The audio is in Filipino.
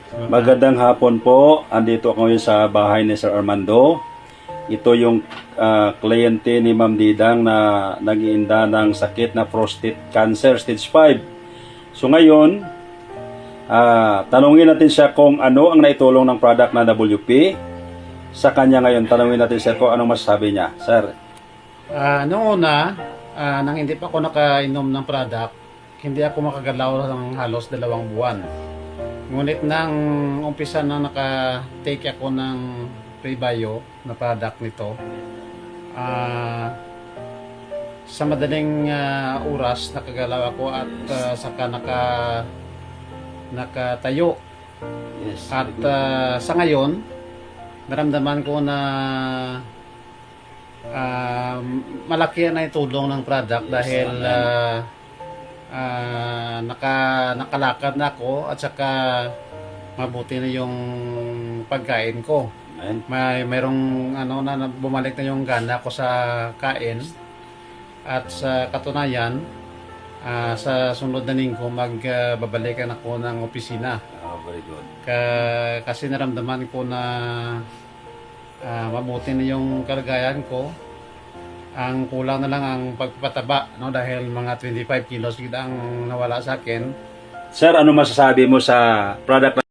Magandang hapon po. Andito ako ngayon sa bahay ni Sir Armando. Ito yung kliyente ni Ma'am Didang na nag-iinda ng sakit na prostate cancer stage 5. So ngayon, tanungin natin siya kung ano ang naitulong ng product na WP. Sa kanya ngayon, tanungin natin siya kung anong masasabi niya. Sir. Noong una, nang hindi pa ako nakainom ng product, hindi ako makagalaw ng halos 2 buwan. Ngunit nang umpisa na naka-take ako ng Prebio na product nito, sa madaling oras nakagalaw ako at saka nakatayo. Yes. At sa ngayon, naramdaman ko na malaki na itulong ng product dahil nakalakad na ako at saka mabuti na yung pagkain ko. Mayroong na bumalik na yung gana ko sa kain at sa katunayan sa sunod na linggo magbabalikan ako ng opisina. Very good. Kasi naramdaman ko na mabuti na yung kalagayan ko. Ang kulang na lang ang pagpapataba, no, dahil mga 25 kilos ang nawala sa akin. Sir, ano masasabi mo sa product